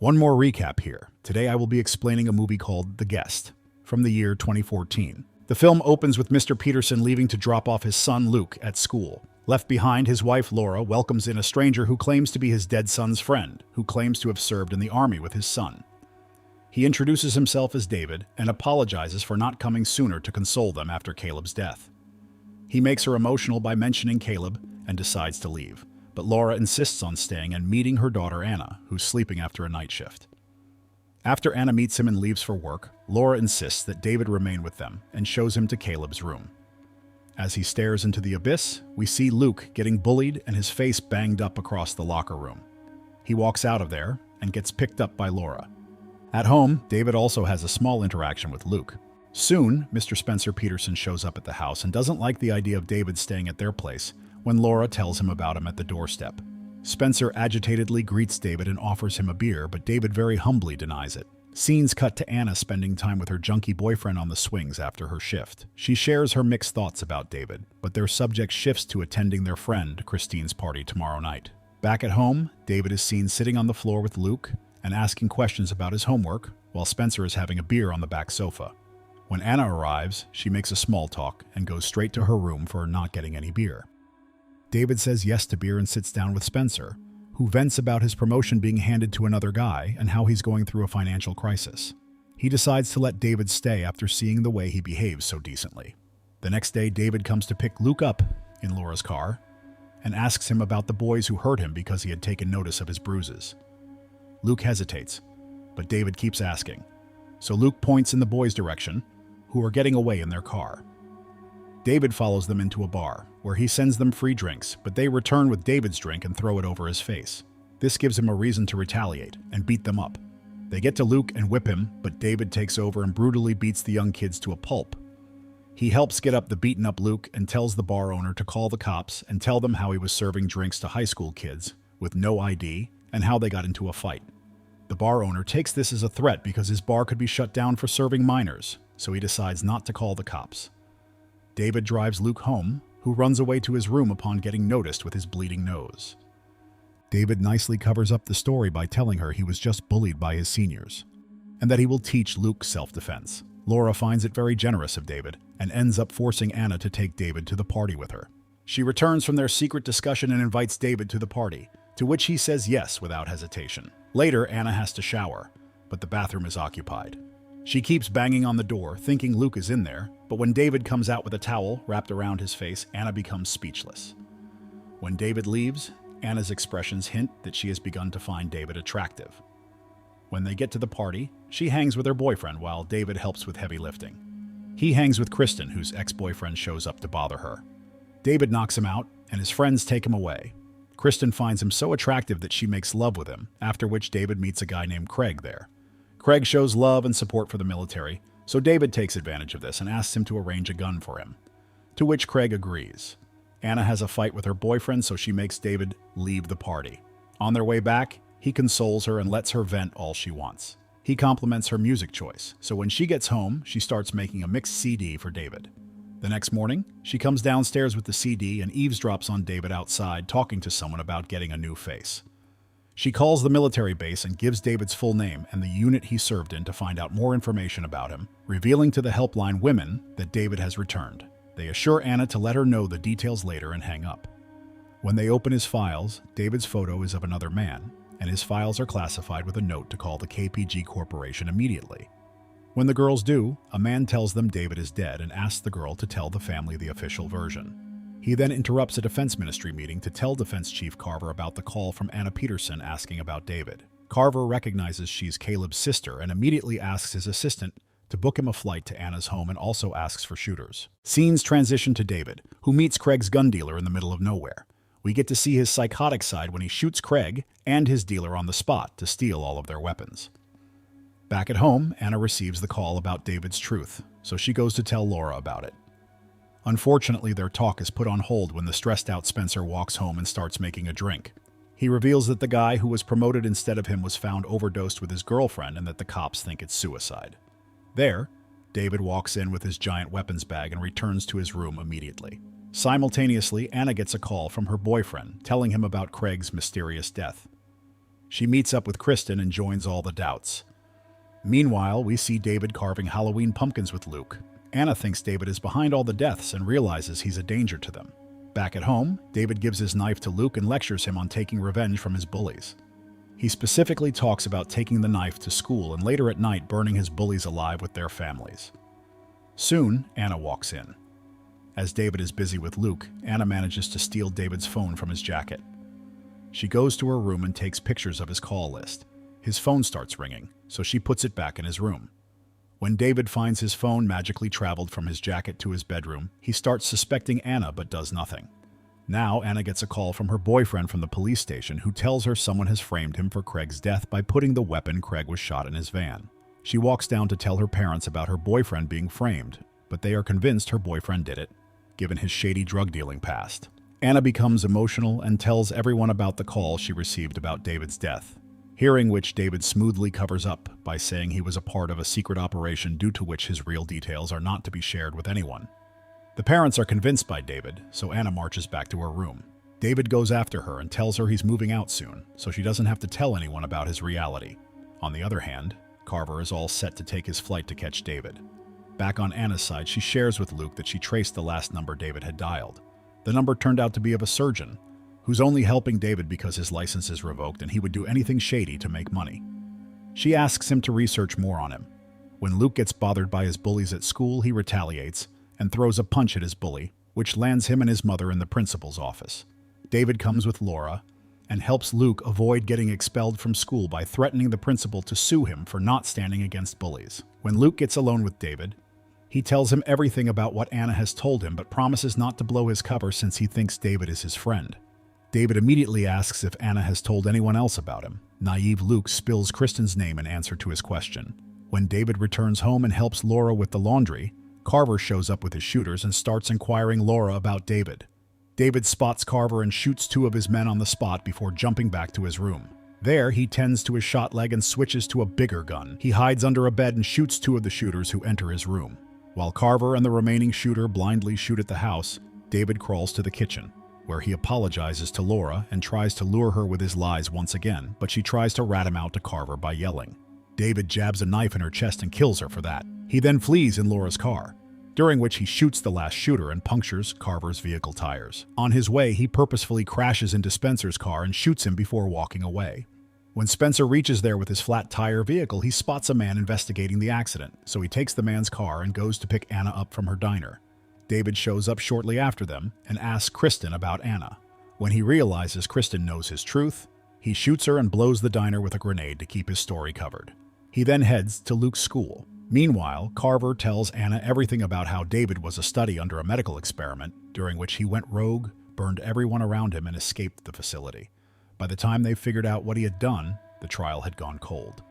One more recap here. Today I will be explaining a movie called The Guest from the year 2014. The film opens with Mr. Peterson leaving to drop off his son Luke at school. Left behind, his wife Laura welcomes in a stranger who claims to be his dead son's friend, who claims to have served in the army with his son. He introduces himself as David and apologizes for not coming sooner to console them after Caleb's death. He makes her emotional by mentioning Caleb and decides to leave, but Laura insists on staying and meeting her daughter Anna, who's sleeping after a night shift. After Anna meets him and leaves for work, Laura insists that David remain with them and shows him to Caleb's room. As he stares into the abyss, we see Luke getting bullied and his face banged up across the locker room. He walks out of there and gets picked up by Laura. At home, David also has a small interaction with Luke. Soon, Mr. Spencer Peterson shows up at the house and doesn't like the idea of David staying at their place when Laura tells him about him at the doorstep. Spencer agitatedly greets David and offers him a beer, but David very humbly denies it. Scenes cut to Anna spending time with her junkie boyfriend on the swings after her shift. She shares her mixed thoughts about David, but their subject shifts to attending their friend Christine's party tomorrow night. Back at home, David is seen sitting on the floor with Luke and asking questions about his homework, while Spencer is having a beer on the back sofa. When Anna arrives, she makes a small talk and goes straight to her room for not getting any beer. David says yes to beer and sits down with Spencer, who vents about his promotion being handed to another guy and how he's going through a financial crisis. He decides to let David stay after seeing the way he behaves so decently. The next day, David comes to pick Luke up in Laura's car and asks him about the boys who hurt him because he had taken notice of his bruises. Luke hesitates, but David keeps asking. So Luke points in the boys' direction, who are getting away in their car. David follows them into a bar, where he sends them free drinks, but they return with David's drink and throw it over his face. This gives him a reason to retaliate and beat them up. They get to Luke and whip him, but David takes over and brutally beats the young kids to a pulp. He helps get up the beaten-up Luke and tells the bar owner to call the cops and tell them how he was serving drinks to high school kids with no ID and how they got into a fight. The bar owner takes this as a threat because his bar could be shut down for serving minors, so he decides not to call the cops. David drives Luke home, who runs away to his room upon getting noticed with his bleeding nose. David nicely covers up the story by telling her he was just bullied by his seniors, and that he will teach Luke self-defense. Laura finds it very generous of David and ends up forcing Anna to take David to the party with her. She returns from their secret discussion and invites David to the party, to which he says yes without hesitation. Later, Anna has to shower, but the bathroom is occupied. She keeps banging on the door, thinking Luke is in there, but when David comes out with a towel wrapped around his face, Anna becomes speechless. When David leaves, Anna's expressions hint that she has begun to find David attractive. When they get to the party, she hangs with her boyfriend while David helps with heavy lifting. He hangs with Kristen, whose ex-boyfriend shows up to bother her. David knocks him out, and his friends take him away. Kristen finds him so attractive that she makes love with him, after which David meets a guy named Craig there. Craig shows love and support for the military, so David takes advantage of this and asks him to arrange a gun for him, to which Craig agrees. Anna has a fight with her boyfriend, so she makes David leave the party. On their way back, he consoles her and lets her vent all she wants. He compliments her music choice, so when she gets home, she starts making a mixed CD for David. The next morning, she comes downstairs with the CD and eavesdrops on David outside talking to someone about getting a new face. She calls the military base and gives David's full name and the unit he served in to find out more information about him, revealing to the helpline women that David has returned. They assure Anna to let her know the details later and hang up. When they open his files, David's photo is of another man, and his files are classified with a note to call the KPG Corporation immediately. When the girls do, a man tells them David is dead and asks the girl to tell the family the official version. He then interrupts a defense ministry meeting to tell Defense Chief Carver about the call from Anna Peterson asking about David. Carver recognizes she's Caleb's sister and immediately asks his assistant to book him a flight to Anna's home and also asks for shooters. Scenes transition to David, who meets Craig's gun dealer in the middle of nowhere. We get to see his psychotic side when he shoots Craig and his dealer on the spot to steal all of their weapons. Back at home, Anna receives the call about David's truth, so she goes to tell Laura about it. Unfortunately, their talk is put on hold when the stressed-out Spencer walks home and starts making a drink. He reveals that the guy who was promoted instead of him was found overdosed with his girlfriend and that the cops think it's suicide. There, David walks in with his giant weapons bag and returns to his room immediately. Simultaneously, Anna gets a call from her boyfriend telling him about Craig's mysterious death. She meets up with Kristen and joins all the doubts. Meanwhile, we see David carving Halloween pumpkins with Luke. Anna thinks David is behind all the deaths and realizes he's a danger to them. Back at home, David gives his knife to Luke and lectures him on taking revenge from his bullies. He specifically talks about taking the knife to school and later at night burning his bullies alive with their families. Soon, Anna walks in. As David is busy with Luke, Anna manages to steal David's phone from his jacket. She goes to her room and takes pictures of his call list. His phone starts ringing, so she puts it back in his room. When David finds his phone magically traveled from his jacket to his bedroom, he starts suspecting Anna but does nothing. Now, Anna gets a call from her boyfriend from the police station who tells her someone has framed him for Craig's death by putting the weapon Craig was shot in his van. She walks down to tell her parents about her boyfriend being framed, but they are convinced her boyfriend did it, given his shady drug dealing past. Anna becomes emotional and tells everyone about the call she received about David's death, hearing which David smoothly covers up by saying he was a part of a secret operation due to which his real details are not to be shared with anyone. The parents are convinced by David, so Anna marches back to her room. David goes after her and tells her he's moving out soon, so she doesn't have to tell anyone about his reality. On the other hand, Carver is all set to take his flight to catch David. Back on Anna's side, she shares with Luke that she traced the last number David had dialed. The number turned out to be of a surgeon, who's only helping David because his license is revoked and he would do anything shady to make money. She asks him to research more on him. When Luke gets bothered by his bullies at school, he retaliates and throws a punch at his bully, which lands him and his mother in the principal's office. David comes with Laura and helps Luke avoid getting expelled from school by threatening the principal to sue him for not standing against bullies. When Luke gets alone with David, he tells him everything about what Anna has told him but promises not to blow his cover since he thinks David is his friend. David immediately asks if Anna has told anyone else about him. Naive Luke spills Kristen's name in answer to his question. When David returns home and helps Laura with the laundry, Carver shows up with his shooters and starts inquiring Laura about David. David spots Carver and shoots 2 of his men on the spot before jumping back to his room. There, he tends to his shot leg and switches to a bigger gun. He hides under a bed and shoots 2 of the shooters who enter his room. While Carver and the remaining shooter blindly shoot at the house, David crawls to the kitchen, where he apologizes to Laura and tries to lure her with his lies once again, but she tries to rat him out to Carver by yelling. David jabs a knife in her chest and kills her for that. He then flees in Laura's car, during which he shoots the last shooter and punctures Carver's vehicle tires. On his way, he purposefully crashes into Spencer's car and shoots him before walking away. When Spencer reaches there with his flat tire vehicle, he spots a man investigating the accident, so he takes the man's car and goes to pick Anna up from her diner. David shows up shortly after them and asks Kristen about Anna. When he realizes Kristen knows his truth, he shoots her and blows the diner with a grenade to keep his story covered. He then heads to Luke's school. Meanwhile, Carver tells Anna everything about how David was a study under a medical experiment, during which he went rogue, burned everyone around him, and escaped the facility. By the time they figured out what he had done, the trial had gone cold.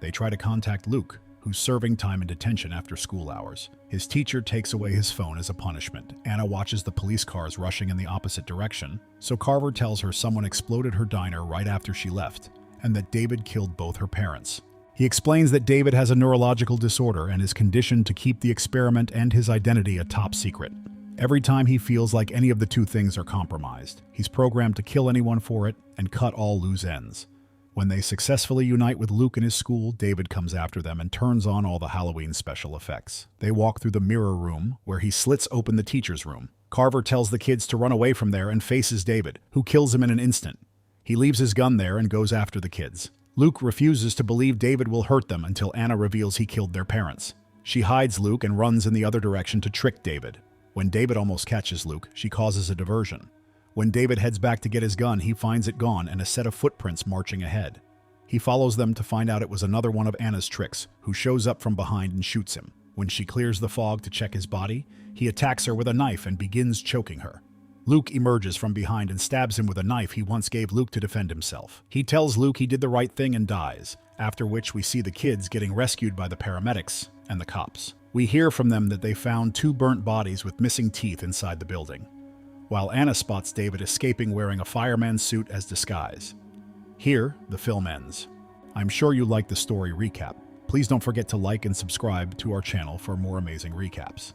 They try to contact Luke, who's serving time in detention after school hours. His teacher takes away his phone as a punishment. Anna watches the police cars rushing in the opposite direction, so Carver tells her someone exploded her diner right after she left, and that David killed both her parents. He explains that David has a neurological disorder and is conditioned to keep the experiment and his identity a top secret. Every time he feels like any of the 2 things are compromised, he's programmed to kill anyone for it and cut all loose ends. When they successfully unite with Luke in his school, David comes after them and turns on all the Halloween special effects. They walk through the mirror room, where he slits open the teacher's room. Carver tells the kids to run away from there and faces David, who kills him in an instant. He leaves his gun there and goes after the kids. Luke refuses to believe David will hurt them until Anna reveals he killed their parents. She hides Luke and runs in the other direction to trick David. When David almost catches Luke, she causes a diversion. When David heads back to get his gun, he finds it gone and a set of footprints marching ahead. He follows them to find out it was another one of Anna's tricks, who shows up from behind and shoots him. When she clears the fog to check his body, he attacks her with a knife and begins choking her. Luke emerges from behind and stabs him with a knife he once gave Luke to defend himself. He tells Luke he did the right thing and dies, after which we see the kids getting rescued by the paramedics and the cops. We hear from them that they found 2 burnt bodies with missing teeth inside the building, while Anna spots David escaping wearing a fireman's suit as disguise. Here, the film ends. I'm sure you liked the story recap. Please don't forget to like and subscribe to our channel for more amazing recaps.